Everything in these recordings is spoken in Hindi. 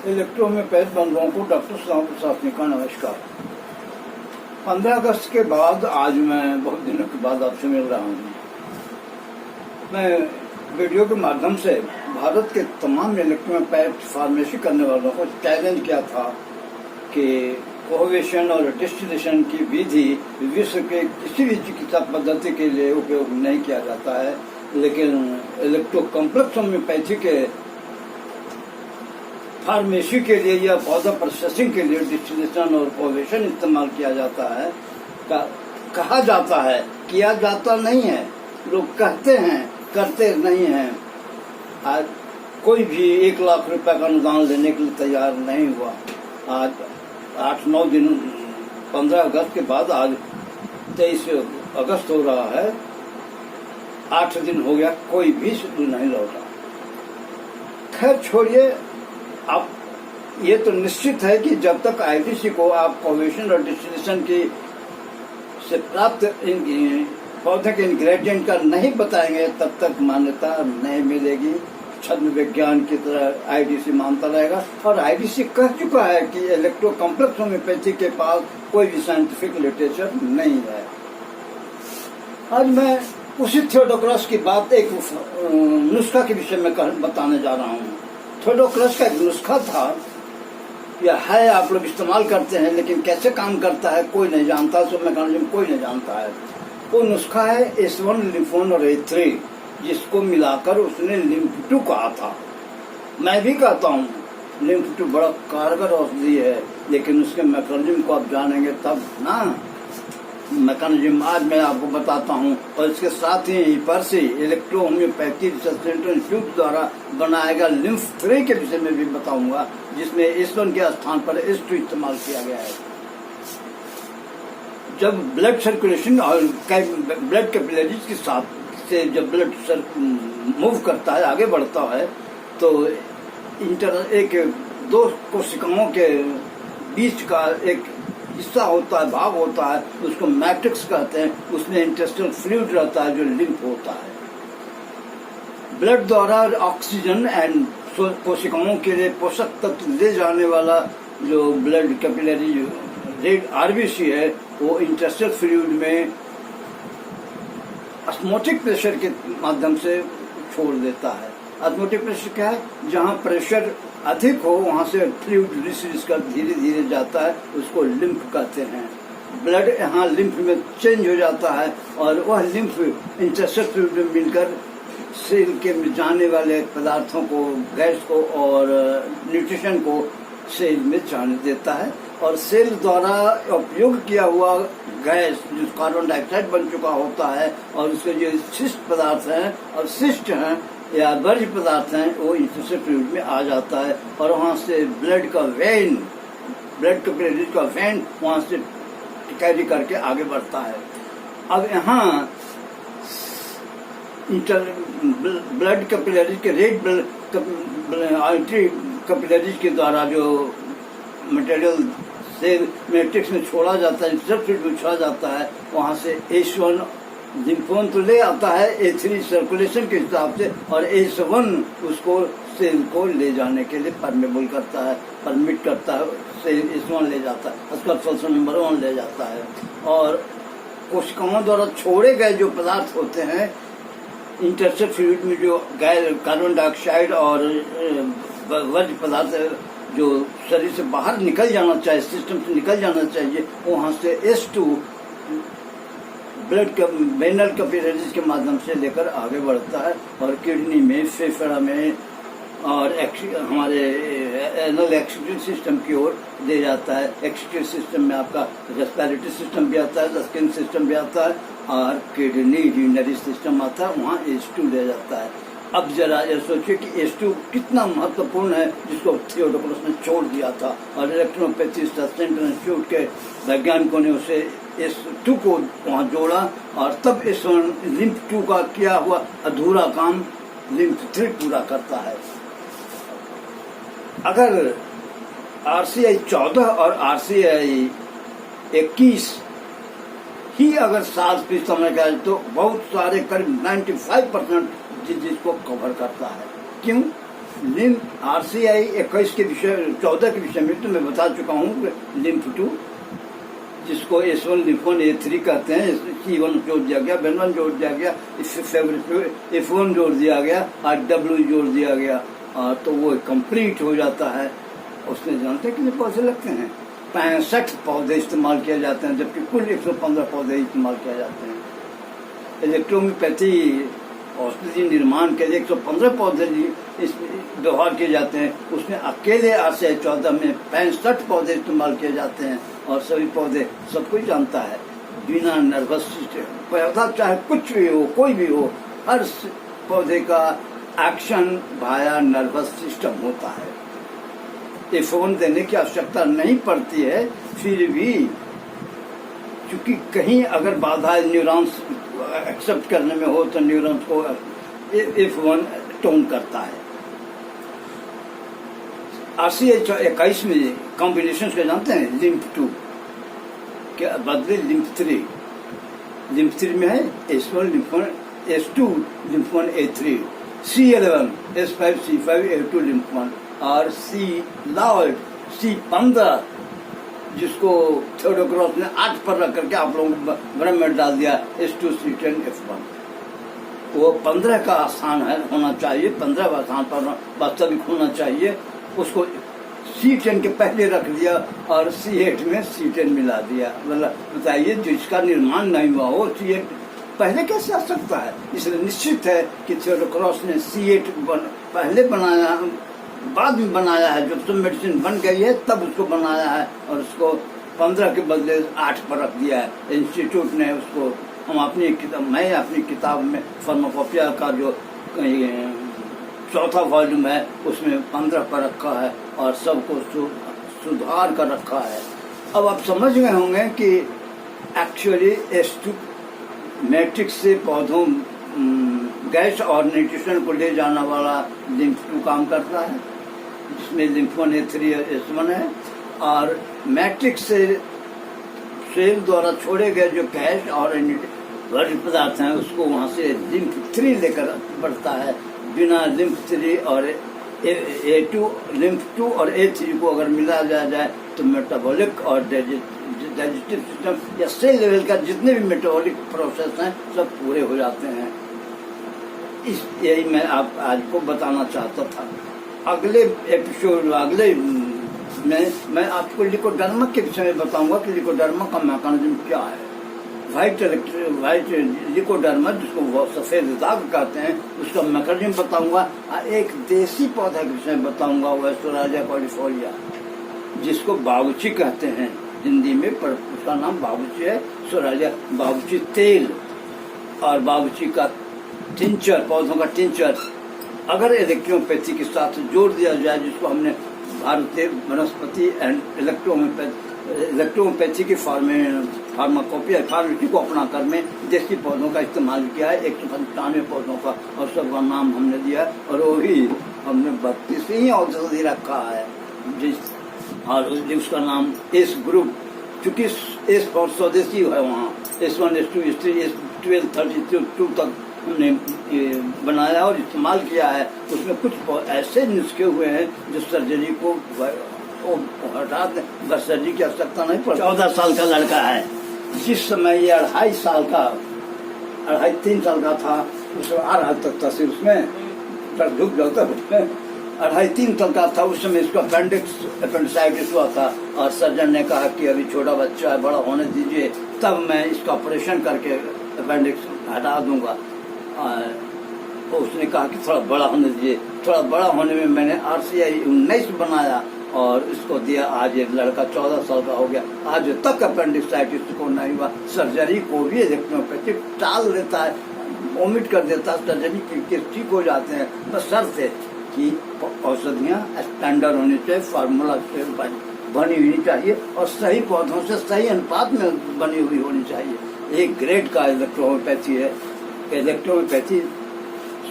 इलेक्ट्रोहोम्योपैथ बंधुओं को डॉक्टर श्याम प्रसाद का नमस्कार। 15 अगस्त के बाद आज मैं बहुत दिनों के बाद आपसे मिल रहा हूँ। मैं वीडियो के माध्यम से भारत के तमाम इलेक्ट्रोहोम्योपैथ फार्मेसी करने वालों को चैलेंज किया था कि कोहेशन और डिस्टिलेशन की विधि विश्व के किसी भी चिकित्सा पद्धति के लिए उपयोग नहीं किया जाता है, लेकिन इलेक्ट्रो कॉम्प्लेक्स होम्योपैथी के फार्मेसी के लिए या पौधा प्रोसेसिंग के लिए डिस्टिलेशन और कोहेशन इस्तेमाल किया जाता है। कहा जाता है, किया जाता नहीं है। लोग कहते हैं, करते नहीं हैं। आज कोई भी 1 लाख रुपए का अनुदान लेने के लिए तैयार नहीं हुआ। आज 8-9 दिन 15 अगस्त के बाद आज 23 अगस्त हो रहा है। 8 दिन हो गया, कोई भी नहीं लौटा। खैर छोड़िए, आप ये तो निश्चित है कि जब तक आईडीसी को आप कोहेशन और डिस्टिलेशन की से प्राप्त पौधे के इंग्रेडिएंट का नहीं बताएंगे, तब तक मान्यता नहीं मिलेगी। छद्म विज्ञान की तरह आईडीसी मानता रहेगा। और आईडीसी कह चुका है कि इलेक्ट्रो कॉम्प्लेक्स होम्योपैथी के पास कोई भी साइंटिफिक लिटरेचर नहीं है। आज मैं उसी थियोडोक्रस की बात एक नुस्खा के विषय में बताने जा रहा हूँ। थियोडोक्रस का एक नुस्खा था या है, आप लोग इस्तेमाल करते हैं, लेकिन कैसे काम करता है कोई नहीं जानता। सो मैकेनिज्म कोई नहीं जानता है। वो नुस्खा है S1 लिम्फोन और A3, जिसको मिलाकर उसने लिम्फ 2 कहा था। मैं भी कहता हूँ लिम्फ 2 बड़ा कारगर औषधि है, लेकिन उसके मैकेनिज्म को आप जानेंगे तब ना। मैकेनिज्म आज मैं आपको बताता हूँ, और इसके साथ ही पर से electro homeopathy research centre institute द्वारा बनाया गया लिम्फ 3 के विषय में भी बताऊंगा, जिसमें S1 के स्थान पर S2 इस्तेमाल किया गया है। जब ब्लड सर्कुलेशन और ब्लड कैपिलरीज के साथ से जब ब्लड मूव करता है, आगे बढ़ता है, तो एक 2 कोशिकाओं के बीच का एक हिस्सा होता है, भाग होता है, उसको मैट्रिक्स कहते हैं। उसमें इंटेस्टिनल फ्लूइड रहता है जो लिम्फ होता है। ब्लड द्वारा ऑक्सीजन एंड कोशिकाओं के लिए पोषक तत्व ले जाने वाला जो ब्लड कैपिलरी रेड आरबीसी है, वो इंटेस्टिनल फ्लूइड में ऑस्मोटिक प्रेशर के माध्यम से छोड़ देता है। ऑस्मोटिक प्रेशर क्या है? जहाँ प्रेशर अधिक हो वहां से फ्लूइड रिलीज कर धीरे धीरे जाता है, उसको लिम्फ कहते हैं। ब्लड यहाँ लिम्फ में चेंज हो जाता है, और वह लिम्फ इंटेस्टिनल फ्लूइड में मिलकर सेल के में जाने वाले पदार्थों को, गैस को और न्यूट्रिशन को सेल में जाने देता है। और सेल द्वारा उपयोग किया हुआ गैस जो कार्बन डाइऑक्साइड बन चुका होता है, और उसके जो शिष्ट पदार्थ हैं और शिष्ट हैं या वर्ज्य पदार्थ हैं, वो इंटेस्टिनल फ्लूइड में आ जाता है, और वहाँ से ब्लड का वेन, ब्लड कैपिलरीज का वेन वहाँ से कैरी करके आगे बढ़ता है। अब यहाँ ब्लड कैपिलरीज के रेड ब्लड आर्टरी कैपिलरीज के द्वारा जो मटेरियल सेल मैट्रिक्स में छोड़ा जाता है, इंटेस्टिनल फ्लूइड में छोड़ा जाता है, वहाँ से S1 लिम्फोन तो ले आता है, A3 सर्कुलेशन के हिसाब से, और S1 उसको सेल को ले जाने के लिए परमिबल करता है, परमिट करता है। सेल S1 ले जाता है, उसका सल्फर नंबर 1 ले जाता है। और कोशिकाओं द्वारा छोड़े गए जो पदार्थ होते हैं इंटेस्टिनल फ्लूइड में, जो गैस कार्बन डाइऑक्साइड और वर्ज्य पदार्थ जो शरीर से बाहर निकल जाना चाहिए, सिस्टम से निकल जाना चाहिए, वहाँ से S2 ब्लड वेनल कैपिलरीज के माध्यम से लेकर आगे बढ़ता है, और किडनी में, फेफड़ा में और हमारे एनल एक्सक्रीटरी सिस्टम की ओर ले जाता है। एक्सक्रीटरी सिस्टम में आपका रेस्पिरेटरी सिस्टम भी आता है, स्किन सिस्टम भी आता है, और किडनी यूरिनरी सिस्टम आता है, वहाँ S2 ले जाता है। अब जरा ये सोचिए कि S2 कितना महत्वपूर्ण है, जिसको थियोडोक्रस ने छोड़ दिया था, और इलेक्ट्रोपैथी रिसर्च सेंटर इंस्टीट्यूट के वैज्ञानिकों ने उसे S2 को वहाँ जोड़ा, और तब S1 लिम्फ 2 का किया हुआ अधूरा काम लिम्फ 3 पूरा करता है। अगर RCI 14 और RCI 21 ही अगर 7% समय का है, तो बहुत सारे करीब 95% जिसको कवर करता है। क्यों? लिम्फ RCI 21 के विषय 14 के विषय में तो मैं बता चुका हूँ। लिम्फ 2 जिसको S1 लिम्फ 1 A3 कहते हैं, C1 जोड़ दिया गया, B1 जोड़ दिया गया, F1 जोड़ दिया गया, RW जोड़ दिया गया, तो वो कंप्लीट हो जाता है। उसमें जानते हैं कितने पौधे लगते हैं? 65 पौधे इस्तेमाल किए जाते हैं, जबकि कुल 115 पौधे इस्तेमाल किए जाते हैं। इलेक्ट्रोहोम्योपैथी औषधि निर्माण के लिए 115 पौधे व्यवहार किए जाते हैं, उसमें अकेले RCI 14 में 65 पौधे इस्तेमाल किए जाते हैं। और सभी पौधे सब कोई जानता है बिना नर्वस सिस्टम, पौधा चाहे कुछ भी हो, कोई भी हो, हर पौधे का एक्शन वाया नर्वस सिस्टम होता है। ये फोन देने की आवश्यकता नहीं पड़ती है, फिर भी क्योंकि कहीं अगर बाधा न्यूरॉन्स एक्सेप्ट करने में हो तो न्यूरॉन्स को F1 टोन करता है। RCI 21 में कॉम्बिनेशन के जानते हैं? लिम्फ 2 के बदले लिम्फ 3। लिम्फ 3 में है S1 lymph 1 S2 lymph 1 A3, C11 S5 C5 A2 lymph 1 और C लॉर्ड C15 जिसको थियोडोक्रॉस ने 8 पर रख करके आप लोगों को ब्रह्म में डाल दिया S2 C10 F1। वो 15 का स्थान है होना चाहिए, 15 का स्थान पर वास्तविक होना चाहिए। उसको C10 के पहले रख दिया और C8 में C10 मिला दिया। मतलब बताइए, जिसका निर्माण नहीं हुआ हो C8 पहले कैसे आ सकता है? इसलिए निश्चित है कि थियोडोक्रॉस ने C8 पहले बनाया, बाद में बनाया है। जब तो मेडिसिन बन गई है तब उसको बनाया है और उसको 15 के बदले 8 पर रख दिया है इंस्टीट्यूट ने उसको। मैं अपनी किताब में फार्माकोपिया का जो चौथा वॉल्यूम है उसमें 15 पर रखा है और सबको सुधार कर रखा है। अब आप समझ गए होंगे कि एक्चुअली S2 मैट्रिक्स से पौधों गैस और न्यूट्रिशन को ले जाने वाला लिम्फ 2 काम करता है, जिसमें लिम्फ 1 A3 S1 है। और मैट्रिक्स से सेल द्वारा छोड़े गए जो गैस और वर्ज्य पदार्थ हैं उसको वहां से लिम्फ 3 लेकर बढ़ता है। बिना लिम्फ 3 और A2 लिम्फ 2 और A3 को अगर मिला जाए तो मेटाबॉलिक और डाइजेस्टिव सिस्टम या सेल लेवल का जितने भी मेटाबॉलिक प्रोसेस हैं सब पूरे हो जाते हैं। यही मैं आप आज को बताना चाहता था। अगले एपिसोड में मैं आपको लिकोडर्मा के विषय में बताऊंगा कि लिकोडर्मा का मैकेनिज्म क्या है। व्हाइट लिकोडर्मा जिसको वो सफेद दाग कहते हैं उसका मैकेनिज्म बताऊंगा। एक देसी पौधा के विषय में बताऊंगा, वह सोरालिया कॉर्डिफोलिया जिसको बाबूची कहते हैं हिंदी में, पर उसका नाम बाबूची है। सोरालिया बाबूची तेल और बाबूची का टिंचर, पौधों का टिंचर अगर इलेक्ट्रोपैथी के साथ जोड़ दिया जाए, जिसको हमने भारतीय वनस्पति एंड इलेक्ट्रोपैथी की फार्माकोपिया फार्मेसी को अपना कर में देसी पौधों का इस्तेमाल किया है, 195 पौधों का, और सबका नाम हमने दिया और वो भी हमने 32 ही औषधि रखा है और उसका नाम एस ग्रुप, चूंकि एस फॉर स्वदेशी है वहाँ, S1 S2 S3 S12 32 तक हमने बनाया और इस्तेमाल किया है। उसमें कुछ ऐसे नुस्खे हुए हैं जो सर्जरी को हटा दे, बस सर्जरी की आवश्यकता नहीं पड़ती। 14 साल का लड़का है, जिस समय ये 2.5 साल का 3 साल का था, उसमें आ रहा तक था, सिर्फ उसमें ढुक जाता है। 2.5-3 साल का था उस समय इसको अपेंडिसाइटिस हुआ था और सर्जन ने कहा कि अभी छोटा बच्चा है, बड़ा होने दीजिए, तब मैं इसका ऑपरेशन करके अपेंडिक्स हटा दूंगा। तो उसने कहा कि थोड़ा बड़ा होने दीजिए। थोड़ा बड़ा होने में मैंने RCI 19 बनाया और इसको दिया। आज एक लड़का 14 साल का हो गया, आज तक अपेंडिसाइटिस को नहीं हुआ। सर्जरी को भी इलेक्ट्रोपैथिक टाल देता है, ओमिट कर देता है, सर्जरी के ठीक हो जाते हैं। बस शर्त है कि औषधियाँ स्टैंडर्ड होनी चाहिए, फार्मूला से बनी हुई चाहिए और सही पौधों से सही अनुपात में बनी हुई होनी चाहिए। एक ग्रेड का इलेक्ट्रोपैथी है। इलेक्ट्रोपैथी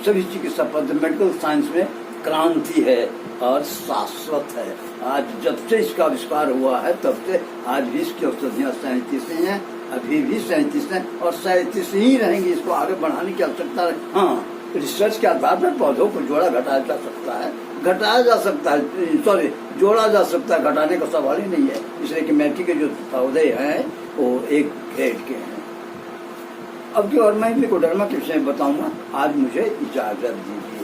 सभी चिकित्सा पद्धति मेडिकल साइंस में क्रांति है और शाश्वत है। आज जब से इसका आविष्कार हुआ है तब से आज भी इसकी औषधियाँ 37 हैं, अभी भी 37 हैं और 37 ही रहेंगी। इसको आगे बढ़ाने की आवश्यकता है। हाँ, रिसर्च के आधार पर पौधों को जोड़ा घटाया जा सकता है, घटाया जा सकता है, सॉरी जोड़ा जा सकता है, घटाने का सवाल ही नहीं है। इसलिए कि मेथी के जो पौधे हैं वो एक ग्रेड के हैं। अब की और मैं ट्रिकोडर्मा के विषय में बताऊंगा। आज मुझे इजाजत दीजिए।